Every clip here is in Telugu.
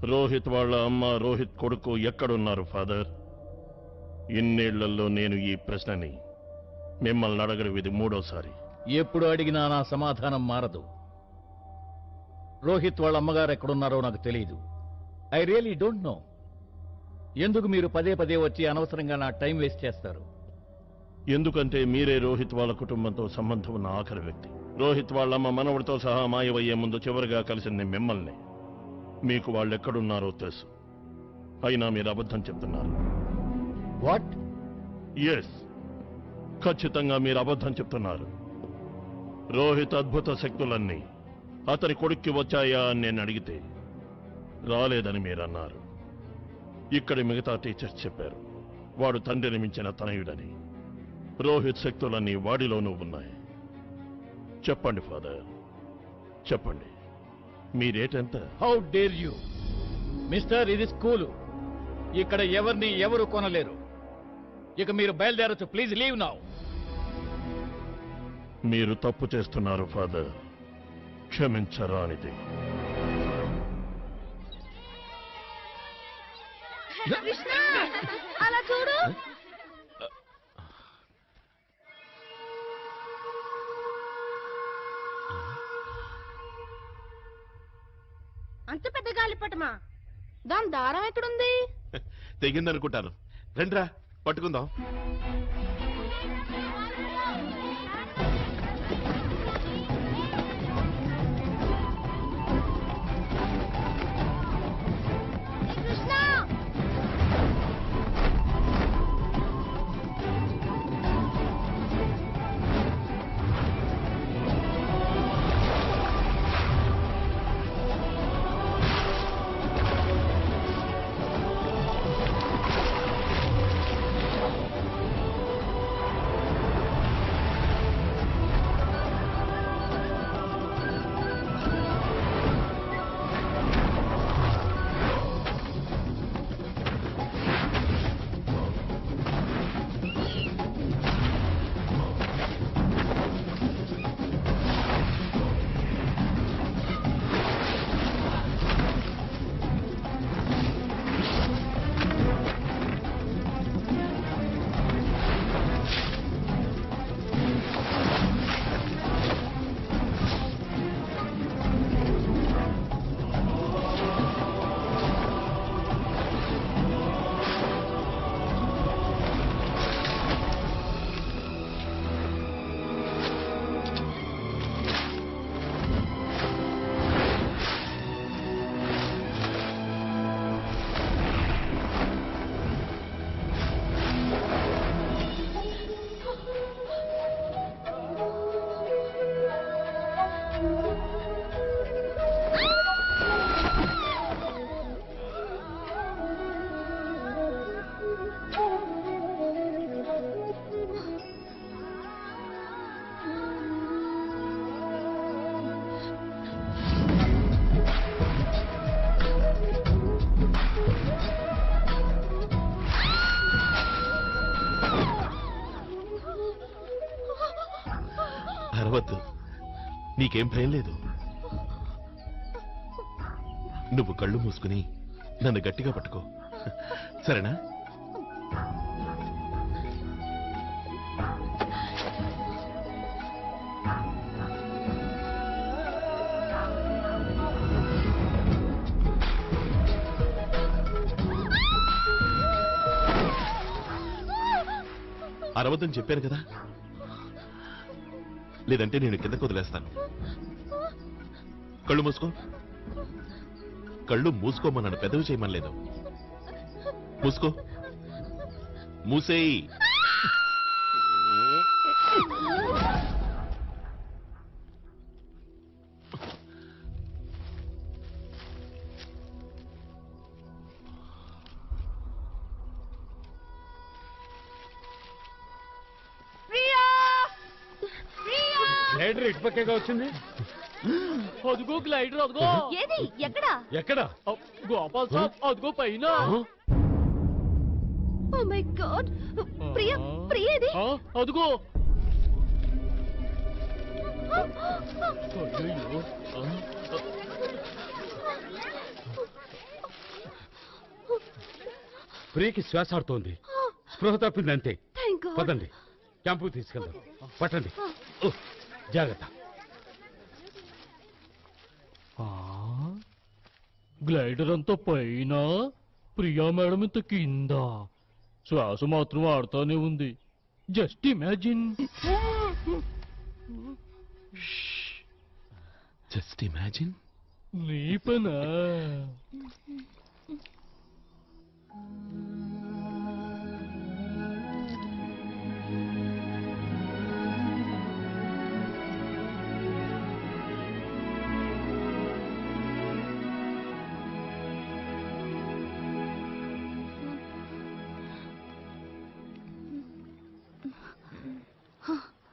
రోహిత్ వాళ్ళ అమ్మ రోహిత్ కొడుకు ఎక్కడున్నారు ఫాదర్? ఇన్నేళ్లలో నేను ఈ ప్రశ్నని మిమ్మల్ని అడగడం ఇది మూడోసారి. ఎప్పుడు అడిగినా నా సమాధానం మారదు. రోహిత్ వాళ్ళ అమ్మగారు ఎక్కడున్నారో నాకు తెలియదు. I really don't know. ఎందుకు మీరు పదే పదే వచ్చి అనవసరంగా నా టైం వేస్ట్ చేస్తారు? ఎందుకంటే మీరే రోహిత్ వాళ్ళ కుటుంబంతో సంబంధం ఉన్న ఆఖరి వ్యక్తి. రోహిత్ వాళ్ళమ్మ మనవడితో సహా మాయమయ్యే ముందు చివరిగా కలిసింది మిమ్మల్ని. మీకు వాళ్ళు ఎక్కడున్నారో తెలుసు, అయినా మీరు అబద్ధం చెప్తున్నారు. వాట్? ఎస్, ఖచ్చితంగా మీరు అబద్ధం చెప్తున్నారు. రోహిత్ అద్భుత శక్తులన్నీ అతని కొడుక్కి వచ్చాయా అని నేను అడిగితే రాలేదని మీరన్నారు. ఇక్కడి మిగతా టీచర్స్ చెప్పారు వాడు తండ్రిని మించిన తనయుడని. రోహిత్ శక్తులన్నీ వాడిలోనూ ఉన్నాయి. చెప్పండి ఫాదర్, చెప్పండి, మీరేటెంత? హౌ డేర్ యూ మిస్టర్, ఇది స్కూలు. ఇక్కడ ఎవరిని ఎవరు కొనలేరు. ఇక మీరు బయలుదేరచ్చు. Please leave now. మీరు తప్పు చేస్తున్నారు ఫాదర్, క్షమించరానిది. కృష్ణ, అలా చూడు. అంత పెద్ద గాలిపటమా? దాని దారం ఎక్కడుంది? తెగిందనుకుంటాను. రండ్రా పట్టుకుందాం. కృష్ణ, అరవద్దు, నీకేం భయం లేదు. నువ్వు కళ్ళు మూసుకుని నన్ను గట్టిగా పట్టుకో, సరేనా? అరవద్దని చెప్పాను కదా, లేదంటే నేను కిందకు వదిలేస్తాను. కళ్ళు మూసుకో. కళ్ళు మూసుకోమన్నాను, పెదవి చేయమనలేదు. మూసుకో, మూసేయి. గ్లైడర్ ఇటు పక్కేగా వచ్చింది. అదిగో గ్లైడర్, అదిగో. ఏది? ఎక్కడ? ఎక్కడ? గోపాల్ సాబ్, అదిగో పైన. ఓ మై గాడ్, ప్రియా, ప్రియేది? అదిగో. ప్రియకి శ్వాస ఆడుతోంది, స్పృహ తప్పింది అంతే. Thank God. పదండి, క్యాంపు తీసుకెళ్దాం. పట్టండి. ఓ, జాగ్రత్త. గ్లైడర్ అంతా పైన, ప్రియా మేడం ఇంత కింద, శ్వాస మాత్రం ఆడుతూనే ఉంది. Just imagine. Just imagine. నీ పనా?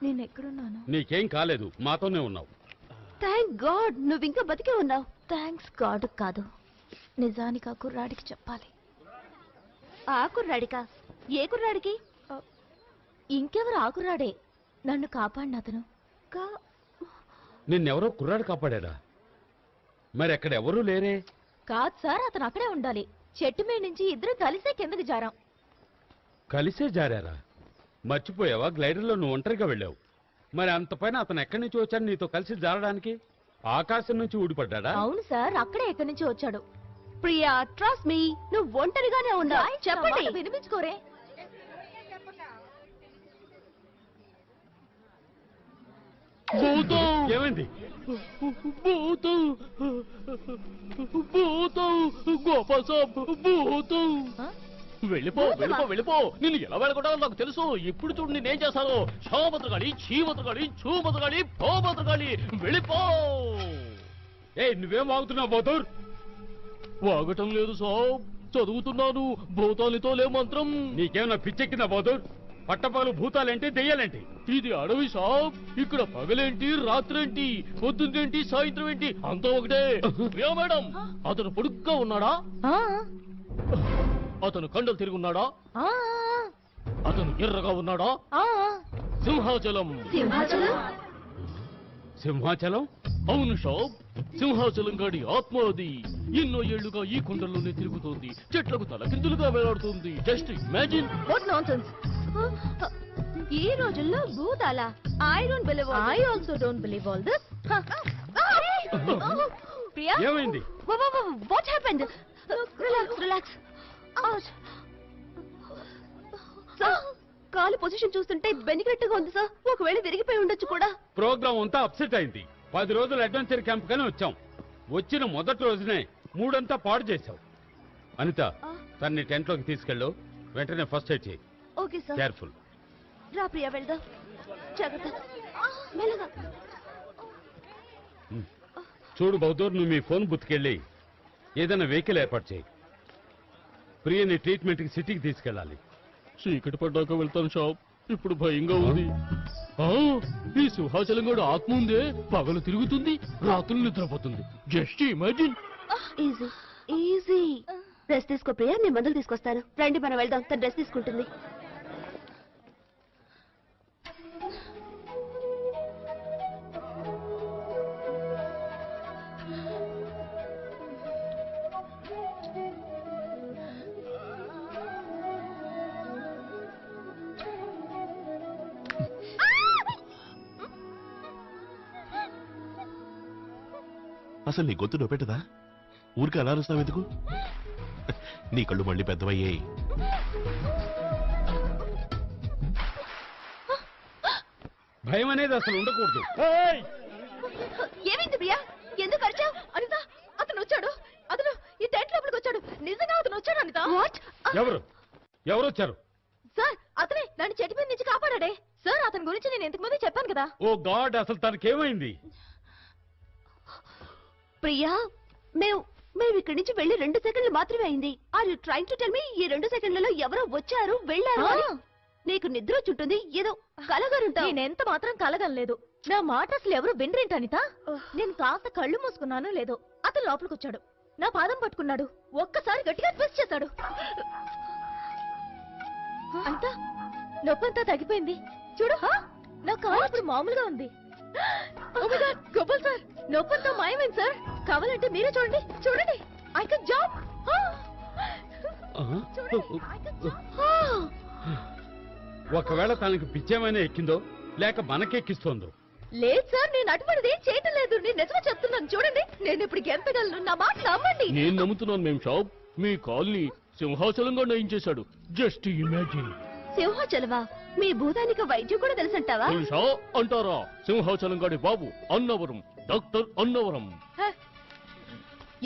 నేను ఎక్కడున్నాను? నీకేం కాలేదు, మాతోనే ఉన్నావు. థ్యాంక్ గాడ్ నువ్వు ఇంకా బతికే ఉన్నావు. థ్యాంక్స్ గాడ్ కాదు, నిజానికి ఆ కుర్రాడికి చెప్పాలి. ఆ కుర్రాడికా? ఏ కుర్రాడికి? ఇంకెవరు? ఆ కుర్రాడే నన్ను కాపాడిన అతను. నిన్నెవరో కుర్రాడు కాపాడారా? మరి అక్కడ ఎవరూ లేరే? కాదు సార్, అతను అక్కడే ఉండాలి. చెట్టు మీద నుంచి ఇద్దరు కలిసే కిందకి జారాం. కలిసే జారారా? మర్చిపోయావా, గ్లైడర్లో నువ్వు ఒంటరిగా వెళ్ళావు. మరి అంత పైన అతను ఎక్కడి నుంచి వచ్చాడు నీతో కలిసి జారడానికి? ఆకాశం నుంచి ఊడిపడ్డా? అవును సార్, అక్కడే ఎక్కడి నుంచి వచ్చాడు. ప్రియా, ట్రస్ట్ మీ, నువ్వు ఒంటరిగానే ఉన్నావు. చెప్పండి, వినిపించుకోరే. ఏమైంది? భూతం, భూతం, గోపాల్ సాబ్, భూతం. వెళ్ళిపో వెళ్ళిపో వెళ్ళిపో. నిన్ను ఎలా వెళ్ళగొట్టాలో నాకు తెలుసు. ఇప్పుడు చూడు నేనేం చేస్తాను. షోబతగాడి, చీబతగాడి, చూబతగాడి, పోబతగాడి, వెళ్ళిపో. నువ్వేం వాగుతున్నావు బోధూర్? వాగటం లేదు సాబ్, చదువుతున్నాను. భూతానితో లే మంత్రం. నీకేమన్నా పిచ్చెక్కిందా బోధూర్? పట్టపాలు భూతాలేంటి, దెయ్యాలేంటి? ఇది అడవి సాబ్. ఇక్కడ పగలేంటి, రాత్రేంటి, పొద్దున్నేంటి, సాయంత్రం ఏంటి, అంతా ఒకటే. ప్రియా మేడం, అతను పొడుగ్గా ఉన్నాడా? అతను కండలు తిరుగున్నాడా? అతను ఎర్రగా ఉన్నాడా? సింహాచలం. సింహాచలం? అవును షాప్, సింహాచలం గాడి ఆత్మ అది. ఎన్నో ఏళ్లుగా ఈ కొండల్లోనే తిరుగుతోంది, చెట్లకు తలకిందులుగా వేలాడుతుంది. Just imagine. What nonsense. ఈ రోజుల్లో భూతాల I don't believe. I also don't believe all this. Priya, ఏమైంది? What happened? Relax relax. Sir, కాలు పొజిషన్ చూస్తుంటే బెనిగట్టుగా ఉంది సార్. ఒకవేళ విరిగిపోయి ఉండొచ్చు కూడా. ప్రోగ్రామ్ అంతా అప్సెట్ అయింది. 10 రోజులు అడ్వెంచర్ క్యాంప్ కానీ వచ్చాం. వచ్చిన మొదటి రోజునే మూడంతా పాడు చేశావు. అనిత, తన్ని టెంట్ లోకి తీసుకెళ్ళు. వెంటనే ఫస్ట్ ఎయిడ్ చేయి. Okay sir. కేర్ఫుల్. రా ప్రియా, వెళ్దాం. జాగ్రత్త, మెల్లగా. చూడు బౌద్ధూర్, నువ్వు మీ ఫోన్ బుత్తుకెళ్ళి ఏదైనా వెహికల్ ఏర్పాటు చేయి. ప్రియని ట్రీట్మెంట్ కి సిటీకి తీసుకెళ్ళాలి. చీకటి పడ్డాక వెళ్తాను షాప్. ఇప్పుడు భయంగా ఉంది. ఈ సింహాచలం గడు ఆత్మ ఉందే, పగలు తిరుగుతుంది, రాత్రులు నిద్రపోతుంది. Just imagine. Easy easy. Dress తీసుకో ప్రియా, నేను మందులు తీసుకొస్తాను. రండి మనం వెళ్దాం, తన డ్రెస్ తీసుకుంటుంది. అసలు నీ గొంతు నొప్పెట్టదా? ఊరికి అలా అరుస్తావు ఎందుకు? నీ కళ్ళు మళ్ళీ పెద్దవయ్యాయి. భయం అనేది అసలు ఉండకూడదు. ఏమైంది ప్రియా? ఎందుకు అరిచావు? అనిత, అతను వచ్చాడు. అతను ఈ టెంట్ లోపలికి వచ్చాడు. నిజంగా అతను వచ్చాడు అనిత. వాట్? ఎవరు వచ్చారు? సార్, అతనే నన్ను చెట్టు మీద నుంచి కాపాడాడే. సార్, అతని గురించి నేను ఇంతకు ముందే చెప్పాను కదా. ఓ గాడ్, అసలు తనకేమైంది? ప్రియా, మేము ఇక్కడి నుంచి వెళ్లి 2 సెకండ్లు మాత్రమే అయింది. Are you trying to tell me ఈ 2 సెకండ్లలో ఎవరో వచ్చారు వెళ్ళారు అని? నీకు నిద్ర చుట్టుంది, ఏదో కలగరుంటా. నేనెంత మాత్రం కలగలేదు. నా మాట అసలు ఎవరు వినరేంటి అనిత? నేను కాస్త కళ్ళు మూసుకున్నాను లేదో, అతను లోపలికి వచ్చాడు, నా పాదం పట్టుకున్నాడు, ఒక్కసారి గట్టిగా ట్విస్ట్ చేశాడు. అంతా నొప్పంతా తగ్గిపోయింది. చూడు, నా కాలు ఇప్పుడు మామూలుగా ఉంది. గోపాల్ సార్, నొప్పంతా మాయమైంది సార్. కావాలంటే మీరే చూడండి. I can jump. ఒకవేళ తనకి పిచ్చేమైనా ఎక్కిందో లేక మనకెక్కిస్తోందో. లేదు సార్, నేను అటువంటిది ఏం చేయటం లేదు. నేను నిజమే చెప్తున్నాను. చూడండి, నేను ఇప్పుడు గెంతగలను. నా మాట నమ్మండి. నేను నమ్ముతున్నాను మేం షాప్. మీ కాల్ని సింహాచలంగా నయించేశాడు. Just imagine. సింహాచలవా? మీ భూతానికి వైద్యం కూడా తెలుసంటావా? తెలుసా అంటారా? సింహాచలం గాడి బాబు అన్నవరం, డాక్టర్ అన్నవరం.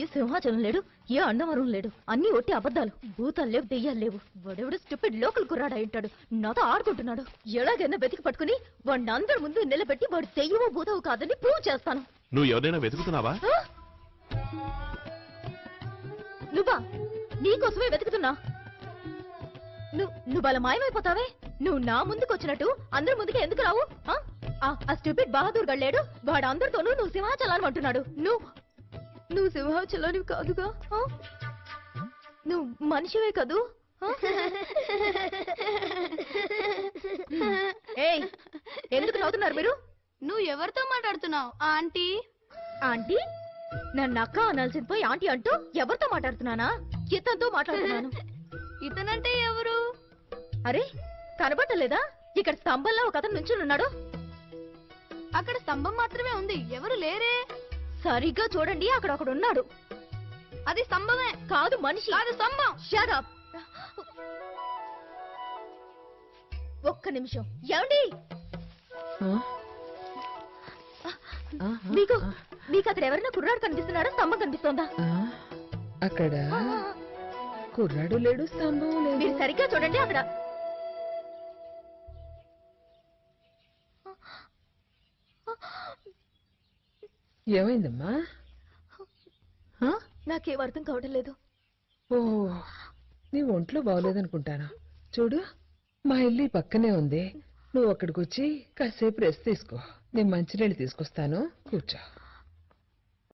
ఏ సింహాచలం లేడు, ఏ అన్నవరం లేడు. అన్ని ఒట్టి అబద్ధాలు. భూతాలు లేవు, దెయ్యాలు లేవు. వాడెవడు స్టూపిడ్ లోకల్ కుర్రాడు అయింటాడు. నాతో ఆడుకుంటున్నాడు. ఎలాగైనా వెతికి పట్టుకుని వాడిని అందరి ముందు నిలబెట్టి వాడు దెయ్యమో భూతవు కాదని ప్రూవ్ చేస్తాను. నువ్వు ఎవరైనా వెతుకుతున్నావా? నువ్వా? నీకోసమే వెతుకుతున్నా. నువ్వు అలా మాయమైపోతావే. నువ్వు నా ముందుకు వచ్చినట్టు అందరి ముందుకే ఎందుకు రావు? ఆ స్టూపిడ్ బహదూర్ గళ్ళేడు. వాడు అందరితోనూ నువ్వు సింహాచలాన్ని అంటున్నాడు. నువ్వు సింహాచలానివి కాదుగా. నువ్వు మనిషివే కదూ. ఏయ్, ఎందుకు నవ్వుతున్నారు మీరు? నువ్వు ఎవరితో మాట్లాడుతున్నావు ఆంటీ? ఆంటీ? నన్ను అక్క అనాల్సింది పోయి ఆంటీ అంటూ ఎవరితో మాట్లాడుతున్నానా? ఇతనితో మాట్లాడుతున్నాను. ఇతనంటే ఎవరు? అరే, కనబట్టలేదా? ఇక్కడ స్తంభంలో ఒక అతను నుంచుని ఉన్నాడు. అక్కడ స్తంభం మాత్రమే ఉంది, ఎవరు లేరే. సరిగ్గా చూడండి, అక్కడ ఒకడున్నాడు. అది స్తంభమే కాదు, మనిషి కాదు, స్తంభం. Shut up. ఒక్క నిమిషం. ఏమండి? మీకు అక్కడ ఎవరైనా కుర్రాడు కనిపిస్తున్నాడా? స్తంభం కనిపిస్తోందా? అక్కడ కుర్రాడు లేడు, స్తంభం లేదు. మీరు సరిగ్గా చూడండి, అక్కడ. ఏమైందమ్మా? నాకేం అర్థం కావడం లేదు. ఓ, నీ ఒంట్లో బాగోలేదనుకుంటాను. చూడు, మా ఇల్లు ఈ పక్కనే ఉంది. నువ్వు అక్కడికి వచ్చి కాసేపు రెస్ట్ తీసుకో. నేను మంచినీళ్ళు తీసుకొస్తాను, కూర్చో.